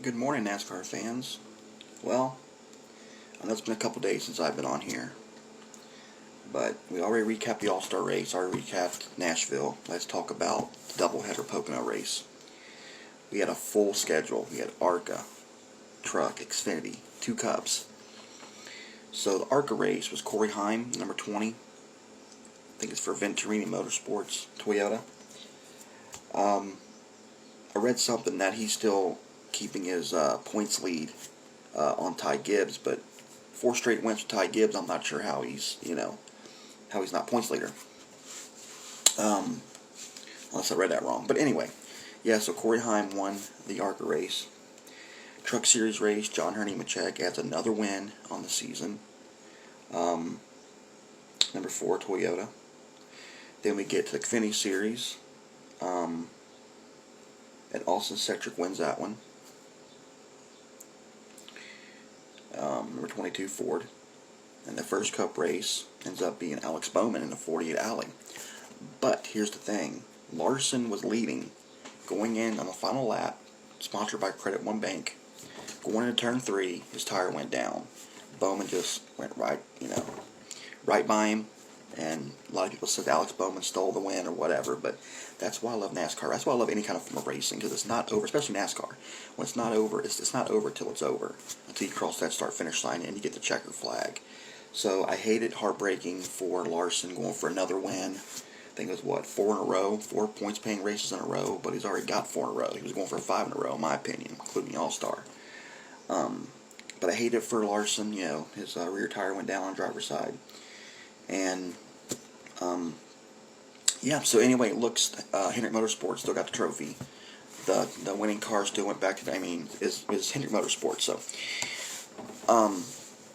Good morning, NASCAR fans. Well, I know it's been a couple days since I've been on here, but we already recapped the All-Star race, already recapped Nashville. Let's talk about the doubleheader Pocono race. We had a full schedule. We had ARCA, Truck, Xfinity, 2 Cups. So the ARCA race was Corey Heim, number 20. I think it's for Venturini Motorsports, Toyota. I read something that he's still keeping his points lead on Ty Gibbs, but 4 straight wins with Ty Gibbs. I'm not sure how he's not points leader. Unless I read that wrong. But anyway, yeah. So Corey Heim won the ARCA race. Truck Series race. John Herney-Machek adds another win on the season. Number 4 Toyota. Then we get to the Xfinity Series. And Austin Cedric wins that one. Number 22 Ford. And the first Cup race ends up being Alex Bowman in the 48 Alley. But here's the thing. Larson was leading going in on the final lap, sponsored by Credit One Bank. Going into turn 3, his tire went down. Bowman just went right by him. And a lot of people said Alex Bowman stole the win or whatever, but that's why I love NASCAR. That's why I love any kind of form of racing, because it's not over, especially NASCAR. When it's not over, it's not over till it's over, until you cross that start-finish line and you get the checker flag. So I hate it, heartbreaking for Larson going for another win. I think it was, 4 in a row, 4 points-paying races in a row, but he's already got 4 in a row. He was going for 5 in a row, in my opinion, including the All-Star. But I hate it for Larson. His rear tire went down on the driver's side. And yeah, so anyway, it looks Hendrick Motorsports still got the trophy. The winning car still went back to is Hendrick Motorsports. So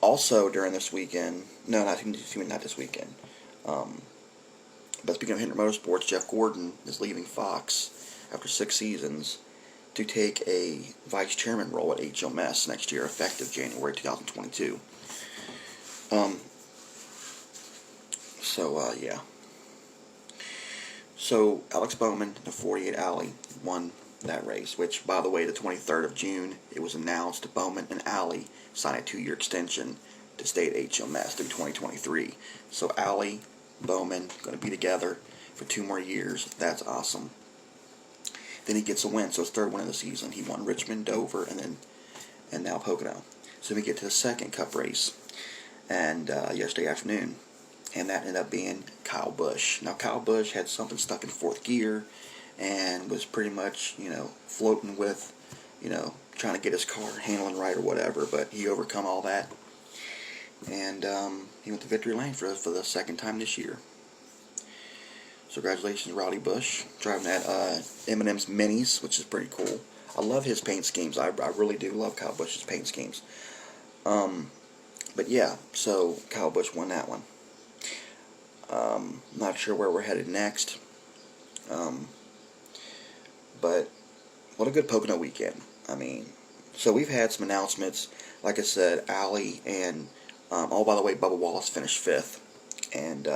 also during this weekend, not this weekend. But speaking of Hendrick Motorsports, Jeff Gordon is leaving Fox after 6 seasons to take a vice chairman role at HMS next year, effective January 2022. Yeah. So Alex Bowman, the 48 Alley, won that race, which, by the way, the 23rd of June, it was announced Bowman and Alley signed a 2-year extension to stay at HMS through 2023. So Alley, Bowman, going to be together for 2 more years. That's awesome. Then he gets a win, so his 3rd win of the season. He won Richmond, Dover, and now Pocono. So we get to the second Cup race, and yesterday afternoon. And that ended up being Kyle Busch. Now, Kyle Busch had something stuck in 4th gear and was pretty much, floating with, trying to get his car handling right or whatever. But he overcome all that. And he went to victory lane for the 2nd time this year. So congratulations, Rowdy Busch, driving that M&M's Minis, which is pretty cool. I love his paint schemes. I really do love Kyle Busch's paint schemes. But yeah, so Kyle Busch won that one. Not sure where we're headed next. But what a good Pocono weekend. So we've had some announcements. Like I said, Alley and, by the way, Bubba Wallace finished 5th. And,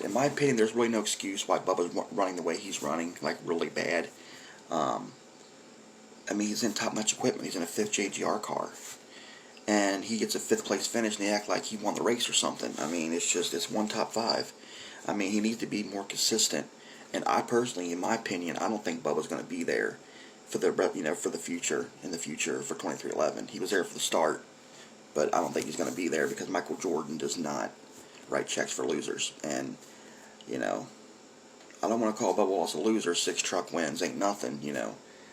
in my opinion, there's really no excuse why Bubba's running the way he's running, like really bad. He's in top-notch equipment. He's in a 5th JGR car. And he gets a 5th place finish, and they act like he won the race or something. It's one top 5. He needs to be more consistent. And I personally, in my opinion, I don't think Bubba's going to be there for the future, for 2311. He was there for the start, but I don't think he's going to be there because Michael Jordan does not write checks for losers. And, I don't want to call Bubba Wallace a loser. 6 truck wins ain't nothing,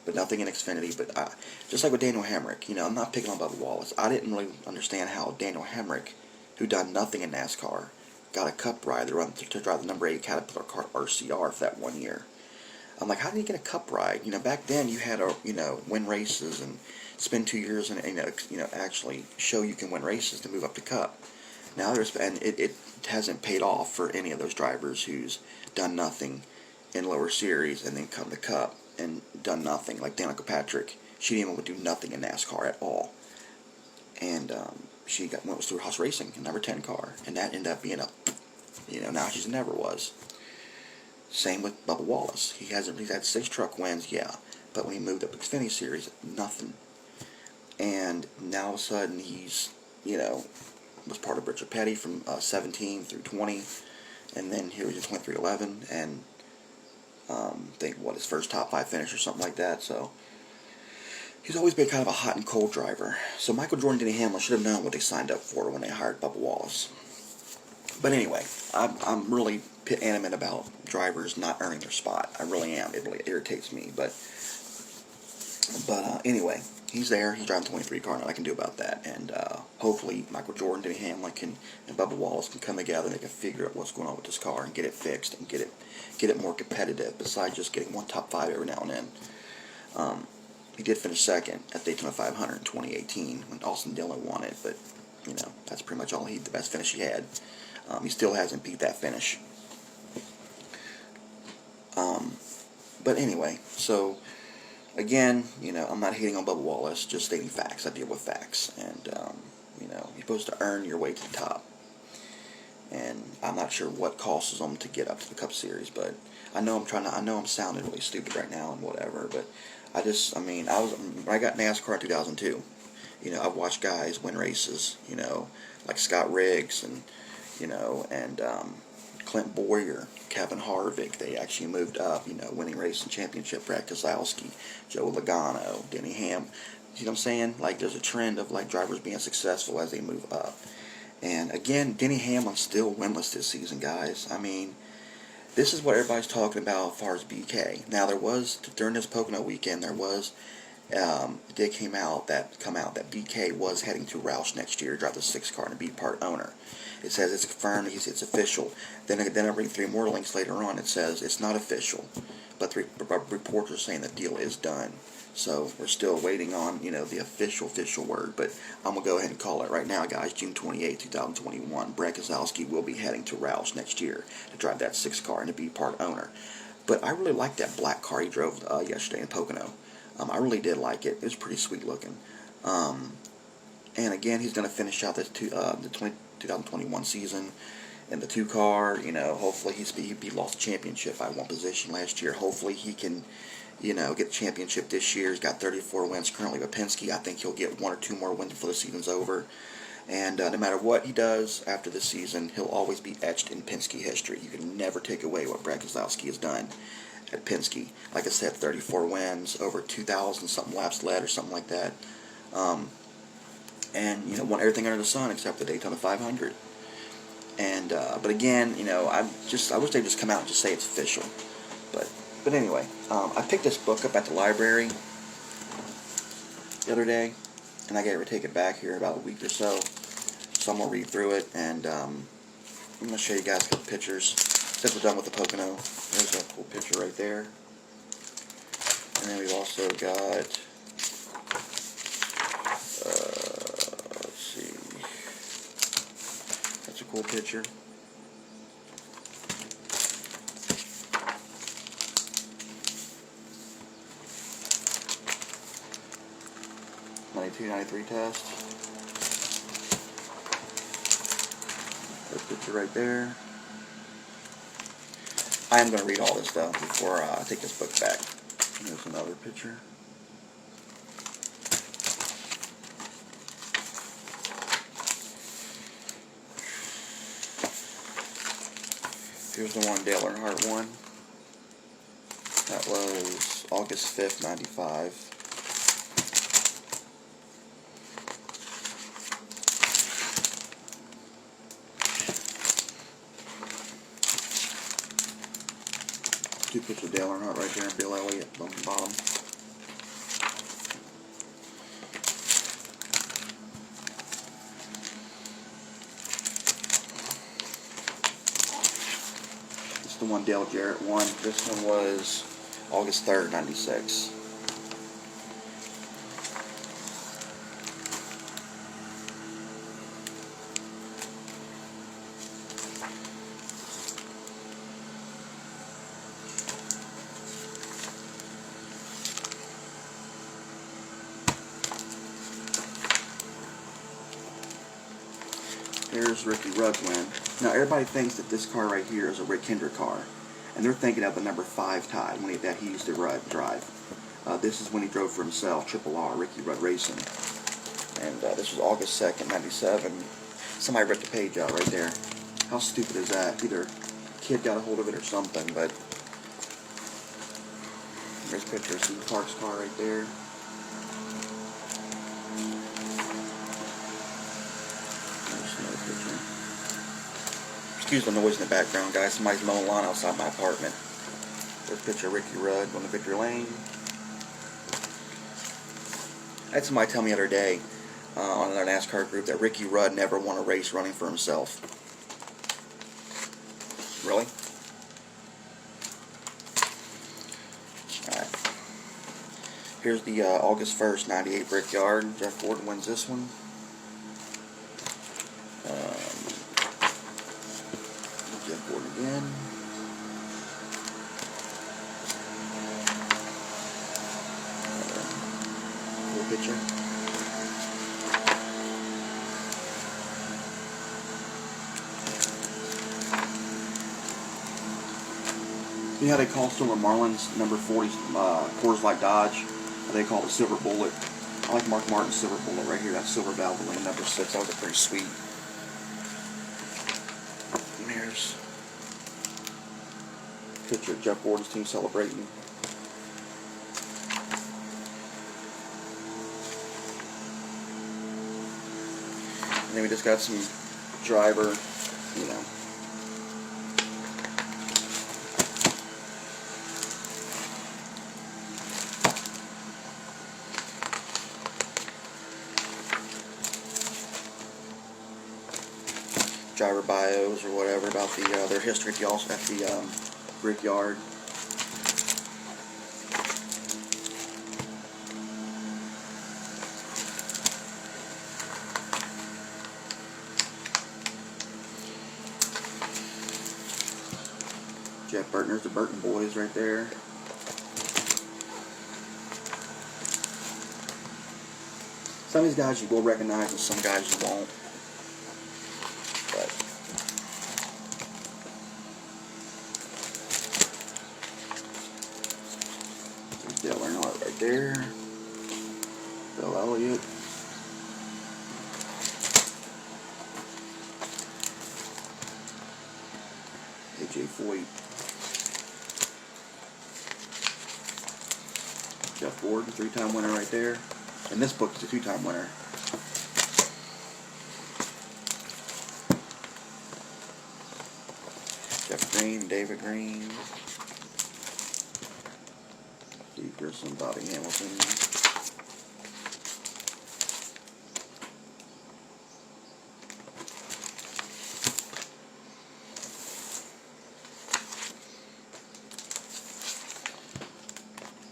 but nothing in Xfinity. But just like with Daniel Hemrick, I'm not picking on Bubba Wallace. I didn't really understand how Daniel Hemrick, who done nothing in NASCAR, got a Cup ride to drive the number 8 Caterpillar car RCR for that 1 year. I'm like, how did he get a Cup ride? Back then you had to win races and spend 2 years and actually show you can win races to move up to Cup. Now it hasn't paid off for any of those drivers who's done nothing in lower series and then come to Cup and done nothing, like Danica Patrick. She didn't even do nothing in NASCAR at all. And she went through Haas Racing, a number 10 car, and that ended up being now she's never was. Same with Bubba Wallace. He's had 6 truck wins, yeah, but when he moved up to Xfinity Series, nothing. And now all of a sudden he's, was part of Richard Petty from 17 through 20, and then here he just went through 11, and I think his first top 5 finish or something like that. So he's always been kind of a hot and cold driver. So Michael Jordan and Denny Hamlin should have known what they signed up for when they hired Bubba Wallace. But anyway, I'm really animate about drivers not earning their spot. I really am. It really irritates me. But anyway, he's there. He's driving 23 car. Nothing I can do about that. And hopefully Michael Jordan, Denny Hamlin, and Bubba Wallace can come together and they can figure out what's going on with this car and get it fixed and get it more competitive. Besides just getting one top 5 every now and then. He did finish second at Daytona 500 in 2018 when Austin Dillon won it. But that's pretty much all the best finish he had. He still hasn't beat that finish. But anyway, so again, I'm not hating on Bubba Wallace, just stating facts. I deal with facts, and you're supposed to earn your way to the top. And I'm not sure what costs them to get up to the Cup Series, but I know I'm sounding really stupid right now and whatever, but when I got NASCAR in 2002, I've watched guys win races, like Scott Riggs and Clint Boyer, Kevin Harvick. They actually moved up, winning race and championship. Brad Keselowski, Joe Logano, Denny Ham. You know what I'm saying? Like, there's a trend of drivers being successful as they move up. And again, Denny Hamlin's still winless this season, guys. I mean, this is what everybody's talking about as far as BK. Now, during this Pocono weekend, it did come out that BK was heading to Roush next year to drive the 6 car and be part owner. It says it's confirmed, it's official. Then I read 3 more links later on. It says it's not official, but the reports are saying the deal is done. So we're still waiting on the official word. But I'm gonna go ahead and call it right now, guys. June 28, 2021. Brad Keselowski will be heading to Roush next year to drive that 6 car and to be part owner. But I really liked that black car he drove yesterday in Pocono. I really did like it. It was pretty sweet looking. And again, he's going to finish out the 2021 season in the 2 car. Hopefully he lost the championship by 1 position last year. Hopefully he can, get the championship this year. He's got 34 wins currently with Penske. I think he'll get 1 or 2 more wins before the season's over. And no matter what he does after this season, he'll always be etched in Penske history. You can never take away what Brad Keselowski has done at Penske. Like I said, 34 wins, over 2,000 something laps led or something like that. And won everything under the sun except the Daytona 500. And but again, I wish they'd just come out and just say it's official. But anyway, I picked this book up at the library the other day, and I got to take it back here about a week or so. So I'm gonna read through it, and I'm gonna show you guys a couple pictures. Since we're done with the Pocono, there's a cool picture right there. And then we've also got, let's see, that's a cool picture. '92-'93 test. That picture right there. I am going to read all this though before I take this book back. Here's another picture. Here's the one Dale Earnhardt won. That was August 5th, 95. Two pictures of Dale Earnhardt right there and Bill Elliott on the bottom. This is the one Dale Jarrett won. This one was August 3rd, 96. Here's Ricky Rudd's win. Now everybody thinks that this car right here is a Rick Hendrick car, and they're thinking of the number 5 tie that he used to drive. This is when he drove for himself, Triple R, Ricky Rudd Racing. And this was August 2nd, 97. Somebody ripped the page out right there. How stupid is that? Either a kid got a hold of it or something, but there's a picture of Steve Clark's car right there. There's another picture. Excuse the noise in the background, guys. Somebody's mowing lawn outside my apartment. There's a picture of Ricky Rudd on the Victory Lane. I had somebody tell me the other day on another NASCAR group that Ricky Rudd never won a race running for himself. Really? Alright. Here's the August 1st, 98 Brickyard. Jeff Gordon wins this one. Jeff Gordon again. Little picture. You know how they call Silver Marlins number 40 Coors Light Dodge? They call it Silver Bullet. I like Mark Martin's Silver Bullet right here. That Silver Valvoline number 6. That was a pretty sweet. And here's a picture of Jeff Gordon's team celebrating. And then we just got some driver, you know. Driver bios or whatever about their history at the Brickyard. Jeff Burton's the Burton Boys right there. Some of these guys you will recognize and some guys you won't. But there's Dale Earnhardt right there. Bill Elliott. AJ Foyt. Jeff Gordon, 3-time winner right there. And this book is a 2-time winner. Jeff Green, David Green, Steve Grissom, Bobby Hamilton.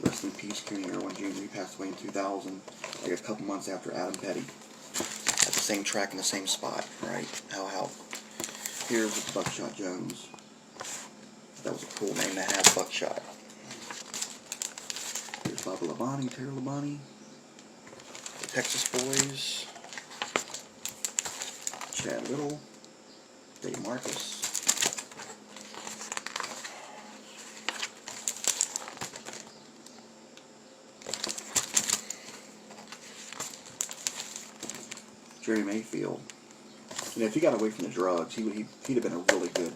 Rest in peace, Kenny Irwin Jr. He passed away in 2000, like a couple months after Adam Petty. At the same track in the same spot, right? How? Here's Buckshot Jones. That was a cool name to have, Buckshot. Here's Bobby Labonte, Terry Labonte, the Texas Boys, Chad Little, Dave Marcus. Jerry Mayfield. You know, if he got away from the drugs, he'd have been a really good.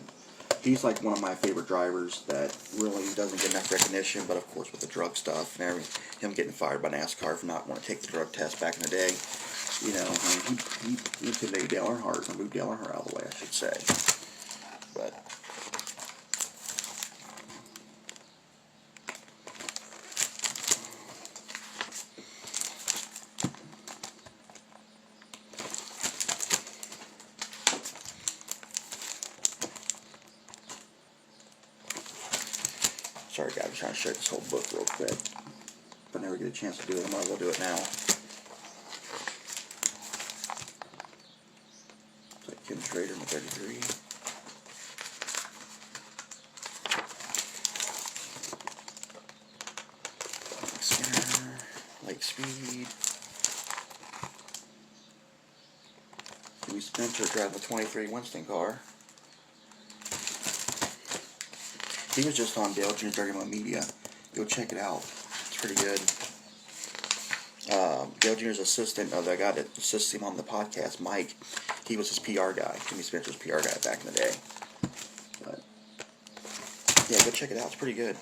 He's like one of my favorite drivers that really doesn't get enough recognition, but of course with the drug stuff and everything, him getting fired by NASCAR for not wanting to take the drug test back in the day, you know, I mean, he intimidated Dale Earnhardt, or moved Dale Earnhardt out of the way, I should say. But sorry guys, I'm trying to show you this whole book real quick. If I never get a chance to do it, I might as well do it now. It's like Kim Schrader in the 33. Skinner, Lake Speed. Jimmy Spencer driving the 23 Winston car. He was just on Dale Jr.'s 31 Media. Go check it out. It's pretty good. Dale Jr.'s assistant, the guy that assists him on the podcast, Mike, he was his PR guy. Jimmy Spencer's PR guy back in the day. But yeah, go check it out. It's pretty good.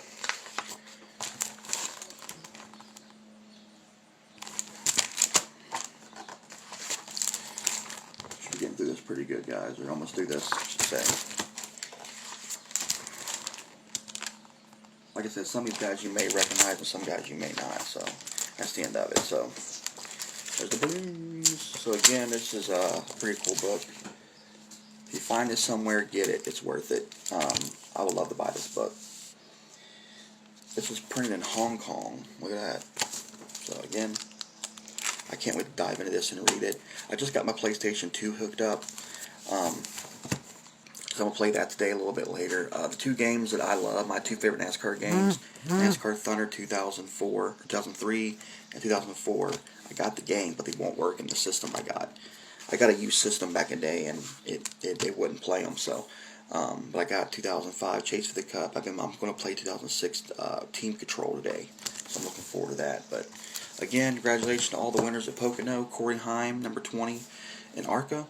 We're getting through this pretty good, guys. We're almost through this, I should say. Like I said, some of these guys you may recognize and some guys you may not. So that's the end of it. So there's the blues. So again, this is a pretty cool book. If you find this somewhere, get it. It's worth it. I would love to buy this book. This was printed in Hong Kong. Look at that. So again, I can't wait to dive into this and read it. I just got my PlayStation 2 hooked up. So I'm going to play that today a little bit later. The two games that I love, my two favorite NASCAR games, NASCAR Thunder 2003 and 2004. I got the game, but they won't work in the system I got. I got a used system back in the day, and it wouldn't play them. So, but I got 2005 Chase for the Cup. I'm going to play 2006 Team Control today. So I'm looking forward to that. But again, congratulations to all the winners at Pocono. Corey Heim, number 20 in ARCA.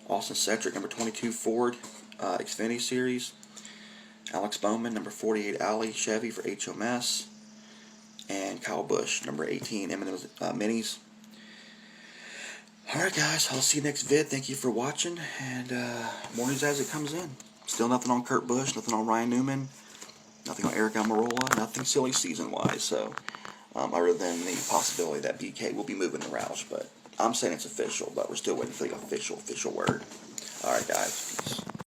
Austin Cedric, number 22 Ford Xfinity Series. Alex Bowman, number 48 Alley Chevy for HMS. And Kyle Busch, number 18 M&M's Minis. Alright guys, I'll see you next vid. Thank you for watching, and more news as it comes in. Still nothing on Kurt Busch, nothing on Ryan Newman, nothing on Eric Almirola, nothing silly season-wise, so other than the possibility that BK will be moving to Roush, but I'm saying it's official, but we're still waiting for the official word. Alright guys, peace.